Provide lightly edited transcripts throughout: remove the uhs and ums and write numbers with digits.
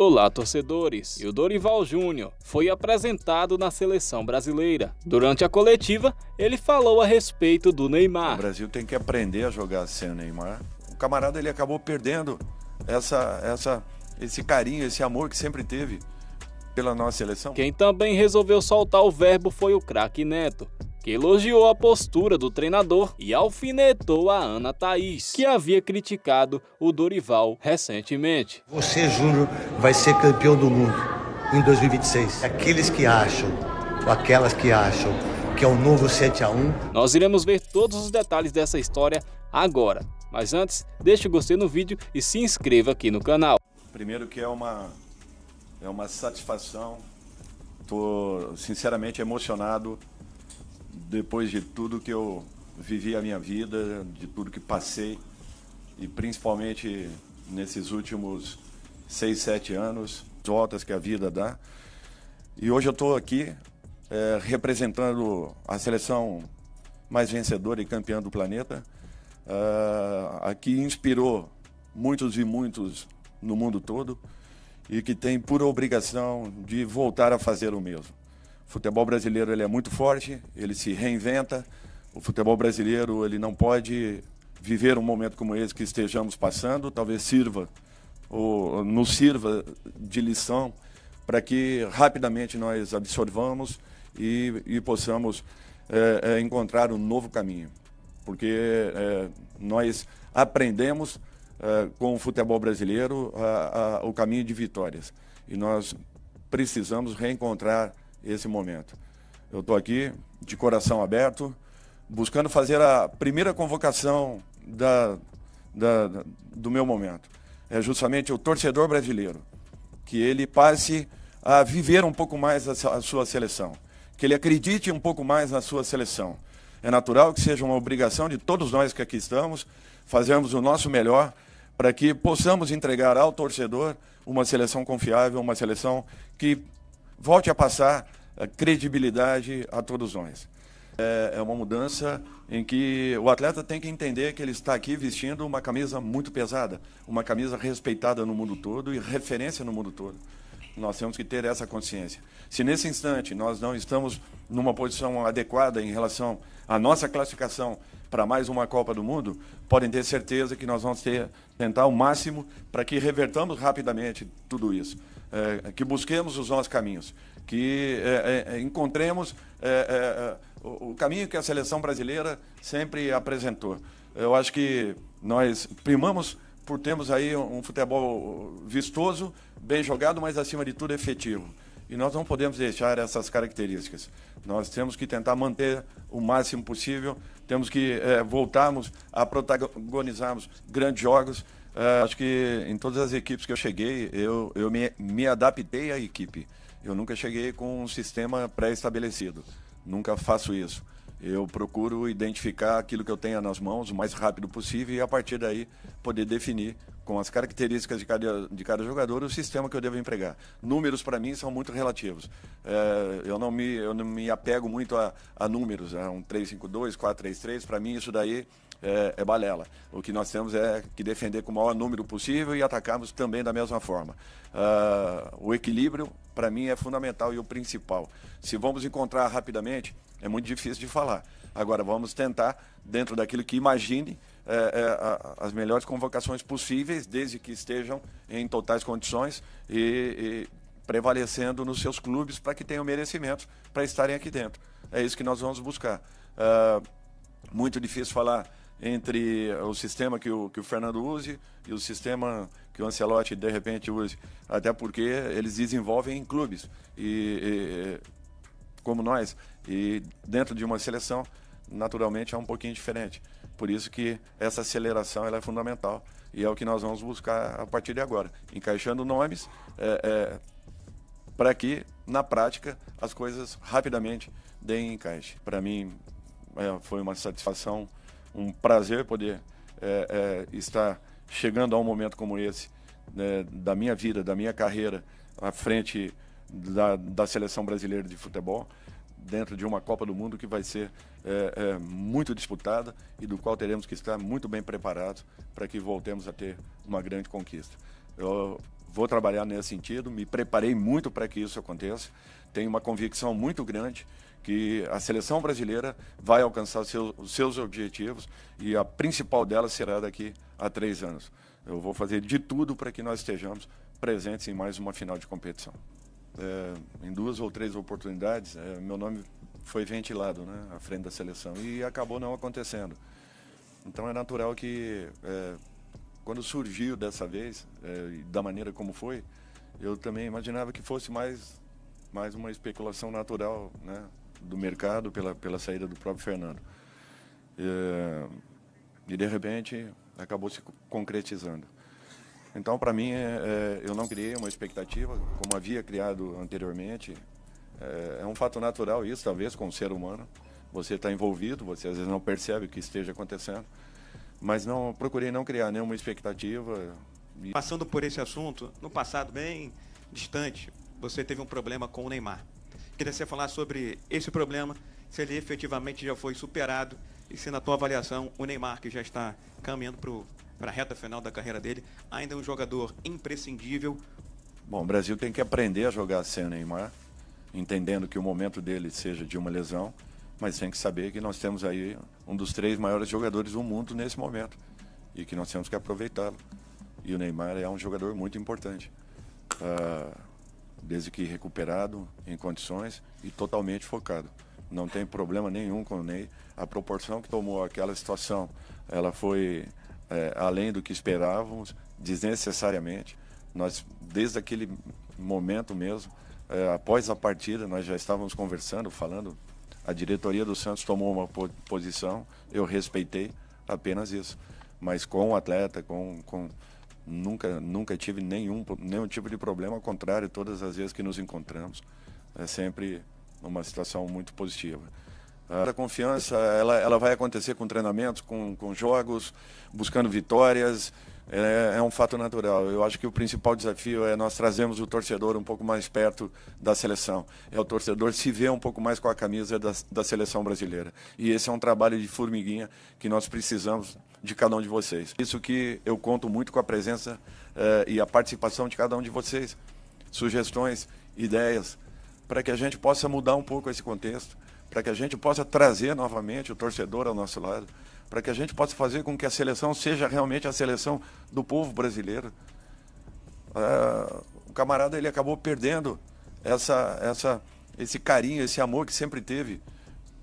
Olá, torcedores! E o Dorival Júnior foi apresentado na seleção brasileira. Durante a coletiva, ele falou a respeito do Neymar. O Brasil tem que aprender a jogar sem o Neymar. O camarada ele acabou perdendo esse carinho, esse amor que sempre teve pela nossa seleção. Quem também resolveu soltar o verbo foi o craque Neto, que elogiou a postura do treinador e alfinetou a Ana Thaís, que havia criticado o Dorival recentemente. Você, Júnior, vai ser campeão do mundo em 2026. Aqueles que acham, ou aquelas que acham, que é o novo 7-1. Nós iremos ver todos os detalhes dessa história agora. Mas antes, deixe o gostei no vídeo e se inscreva aqui no canal. Primeiro que é uma satisfação, estou sinceramente emocionado depois de tudo que eu vivi a minha vida, de tudo que passei, e principalmente nesses últimos 6, 7 anos, as voltas que a vida dá. E hoje eu estou aqui representando a seleção mais vencedora e campeã do planeta, a que inspirou muitos e muitos no mundo todo e que tem por obrigação de voltar a fazer o mesmo. O futebol brasileiro ele é muito forte, ele se reinventa. O futebol brasileiro ele não pode viver um momento como esse que estejamos passando, talvez sirva ou nos sirva de lição para que rapidamente nós absorvamos e possamos encontrar um novo caminho. Porque nós aprendemos com o futebol brasileiro o caminho de vitórias. E nós precisamos reencontrar esse momento. Eu estou aqui de coração aberto, buscando fazer a primeira convocação do meu momento. É justamente o torcedor brasileiro, que ele passe a viver um pouco mais a sua seleção, que ele acredite um pouco mais na sua seleção. É natural que seja uma obrigação de todos nós que aqui estamos, fazermos o nosso melhor para que possamos entregar ao torcedor uma seleção confiável, uma seleção que volte a passar a credibilidade a todos nós. É uma mudança em que o atleta tem que entender que ele está aqui vestindo uma camisa muito pesada, uma camisa respeitada no mundo todo e referência no mundo todo. Nós temos que ter essa consciência. Se nesse instante nós não estamos numa posição adequada em relação à nossa classificação para mais uma Copa do Mundo, podem ter certeza que nós vamos tentar o máximo para que revertamos rapidamente tudo isso, que busquemos os nossos caminhos, que encontremos o caminho que a seleção brasileira sempre apresentou. Eu acho que nós primamos por termos aí um futebol vistoso, bem jogado, mas acima de tudo efetivo. E nós não podemos deixar essas características. Nós temos que tentar manter o máximo possível, temos que voltarmos a protagonizarmos grandes jogos. Acho que em todas as equipes que eu cheguei, eu me adaptei à equipe. Eu nunca cheguei com um sistema pré-estabelecido, nunca faço isso. Eu procuro identificar aquilo que eu tenho nas mãos o mais rápido possível e a partir daí poder definir com as características de cada jogador o sistema que eu devo empregar. Números para mim são muito relativos. Eu não me apego muito a números, um 3-5-2, 4-3-3, para mim isso daí é balela. O que nós temos é que defender com o maior número possível e atacarmos também da mesma forma. O equilíbrio, para mim, é fundamental e o principal. Se vamos encontrar rapidamente, é muito difícil de falar. Agora, vamos tentar, dentro daquilo que imagine, as melhores convocações possíveis, desde que estejam em totais condições e prevalecendo nos seus clubes para que tenham merecimento para estarem aqui dentro. É isso que nós vamos buscar. Muito difícil falar entre o sistema que o Fernando use e o sistema que o Ancelotti de repente use, até porque eles desenvolvem em clubes como nós, e dentro de uma seleção naturalmente é um pouquinho diferente. Por isso que essa aceleração ela é fundamental e é o que nós vamos buscar a partir de agora, encaixando nomes para que na prática as coisas rapidamente deem encaixe. Para mim foi uma satisfação, um prazer poder estar chegando a um momento como esse, da minha vida, da minha carreira, à frente da seleção brasileira de futebol, dentro de uma Copa do Mundo que vai ser muito disputada e do qual teremos que estar muito bem preparados para que voltemos a ter uma grande conquista. Eu vou trabalhar nesse sentido, me preparei muito para que isso aconteça. Tenho uma convicção muito grande que a seleção brasileira vai alcançar os seus objetivos e a principal delas será daqui a 3 anos. Eu vou fazer de tudo para que nós estejamos presentes em mais uma final de competição. Em 2 ou 3 oportunidades, meu nome foi ventilado, né, à frente da seleção e acabou não acontecendo. Então é natural que, quando surgiu dessa vez, da maneira como foi, eu também imaginava que fosse mais uma especulação natural, né, do mercado pela saída do próprio Fernando. E de repente acabou se concretizando. Então, para mim, eu não criei uma expectativa, como havia criado anteriormente. É um fato natural isso, talvez, com o ser humano. Você está envolvido, você às vezes não percebe o que esteja acontecendo, mas procurei não criar nenhuma expectativa. Passando por esse assunto, no passado bem distante, você teve um problema com o Neymar. Queria você falar sobre esse problema, se ele efetivamente já foi superado e se, na tua avaliação, o Neymar, que já está caminhando para a reta final da carreira dele, ainda é um jogador imprescindível. Bom, o Brasil tem que aprender a jogar sem o Neymar, entendendo que o momento dele seja de uma lesão, mas tem que saber que nós temos aí um dos 3 maiores jogadores do mundo nesse momento e que nós temos que aproveitá-lo. E o Neymar é um jogador muito importante, desde que recuperado, em condições e totalmente focado. Não tem problema nenhum com o Ney. A proporção que tomou aquela situação, ela foi além do que esperávamos, desnecessariamente. Nós, desde aquele momento mesmo, após a partida, nós já estávamos conversando, falando. A diretoria do Santos tomou uma posição, eu respeitei, apenas isso. Mas com o atleta, nunca tive nenhum tipo de problema, ao contrário, todas as vezes que nos encontramos, é sempre uma situação muito positiva. A confiança, ela vai acontecer com treinamentos, com jogos, buscando vitórias, é um fato natural. Eu acho que o principal desafio é nós trazermos o torcedor um pouco mais perto da seleção. É o torcedor se ver um pouco mais com a camisa da seleção brasileira. E esse é um trabalho de formiguinha que nós precisamos de cada um de vocês. Isso que eu conto muito com a presença e a participação de cada um de vocês. Sugestões, ideias, para que a gente possa mudar um pouco esse contexto, para que a gente possa trazer novamente o torcedor ao nosso lado, para que a gente possa fazer com que a seleção seja realmente a seleção do povo brasileiro. O camarada, ele acabou perdendo esse carinho, esse amor que sempre teve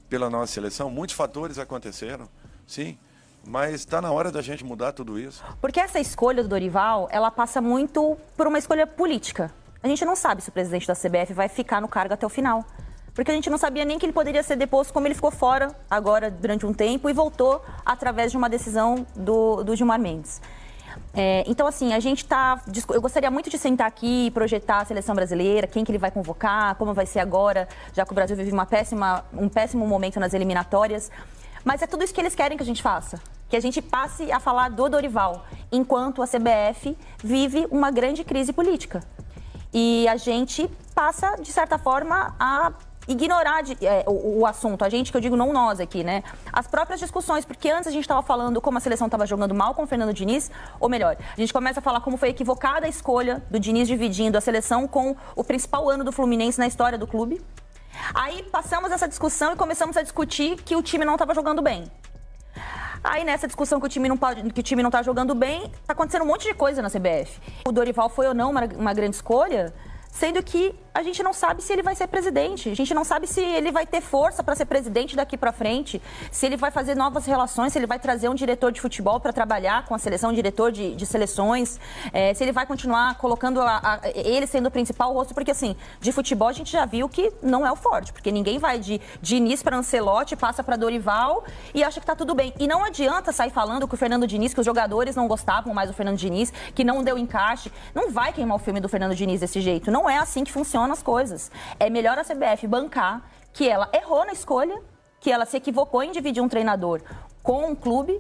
pela nossa seleção. Muitos fatores aconteceram, sim, mas está na hora da gente mudar tudo isso. Porque essa escolha do Dorival, ela passa muito por uma escolha política. A gente não sabe se o presidente da CBF vai ficar no cargo até o final. Porque a gente não sabia nem que ele poderia ser deposto, como ele ficou fora agora durante um tempo e voltou através de uma decisão do Gilmar Mendes. Então, assim, eu gostaria muito de sentar aqui e projetar a seleção brasileira, quem que ele vai convocar, como vai ser agora, já que o Brasil vive um péssimo momento nas eliminatórias. Mas é tudo isso que eles querem que a gente faça. Que a gente passe a falar do Dorival, enquanto a CBF vive uma grande crise política. E a gente passa, de certa forma, a ignorar o assunto, a gente, que eu digo não nós aqui, né? As próprias discussões, porque antes a gente estava falando como a seleção estava jogando mal com o Fernando Diniz, ou melhor, a gente começa a falar como foi equivocada a escolha do Diniz dividindo a seleção com o principal ano do Fluminense na história do clube. Aí passamos essa discussão e começamos a discutir que o time não estava jogando bem. Aí nessa discussão que o time não está jogando bem, está acontecendo um monte de coisa na CBF. O Dorival foi ou não uma grande escolha, sendo que a gente não sabe se ele vai ser presidente, a gente não sabe se ele vai ter força para ser presidente daqui para frente, se ele vai fazer novas relações, se ele vai trazer um diretor de futebol para trabalhar com a seleção, um diretor de seleções, se ele vai continuar colocando ele sendo o principal rosto, porque assim, de futebol a gente já viu que não é o forte, porque ninguém vai de Diniz para Ancelotti, passa para Dorival e acha que tá tudo bem. E não adianta sair falando que o Fernando Diniz, que os jogadores não gostavam mais do Fernando Diniz, que não deu encaixe, não vai queimar o filme do Fernando Diniz desse jeito, não é assim que funciona as coisas. É melhor a CBF bancar que ela errou na escolha, que ela se equivocou em dividir um treinador com um clube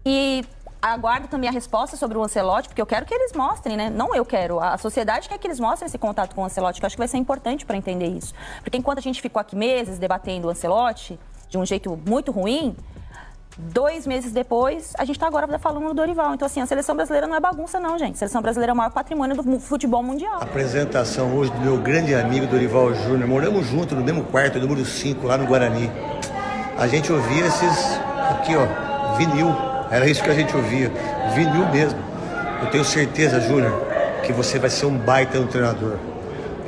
e aguardo também a resposta sobre o Ancelotti, porque eu quero que eles mostrem, né? Não eu quero, a sociedade quer que eles mostrem esse contato com o Ancelotti, que eu acho que vai ser importante para entender isso. Porque enquanto a gente ficou aqui meses debatendo o Ancelotti de um jeito muito ruim, 2 meses depois, a gente está agora falando do Dorival. Então, assim, a seleção brasileira não é bagunça, não, gente. A seleção brasileira é o maior patrimônio do futebol mundial. A apresentação hoje do meu grande amigo Dorival Júnior. Moramos juntos no mesmo quarto, número 5, lá no Guarani. A gente ouvia esses, aqui ó, vinil. Era isso que a gente ouvia, vinil mesmo. Eu tenho certeza, Júnior, que você vai ser um baita no treinador.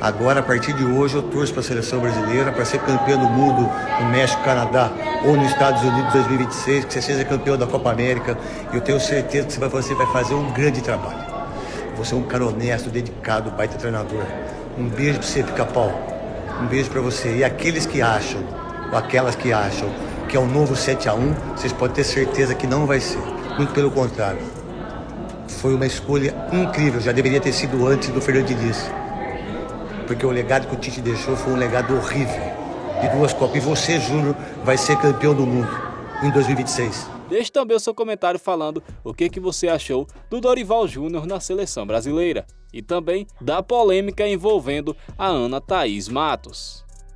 Agora, a partir de hoje, eu torço para a seleção brasileira, para ser campeão do mundo no México, Canadá ou nos Estados Unidos 2026, que você seja campeão da Copa América. E eu tenho certeza que você vai fazer um grande trabalho. Você é um cara honesto, dedicado, baita treinador. Um beijo para você, Pica-Pau. Um beijo para você. E aqueles que acham, ou aquelas que acham, que é um novo 7-1, vocês podem ter certeza que não vai ser. Muito pelo contrário. Foi uma escolha incrível, já deveria ter sido antes do Fernando Diniz. Porque o legado que o Tite deixou foi um legado horrível, de 2 Copas. E você, Júnior, vai ser campeão do mundo em 2026. Deixe também o seu comentário falando o que você achou do Dorival Júnior na seleção brasileira. E também da polêmica envolvendo a Ana Thaís Matos.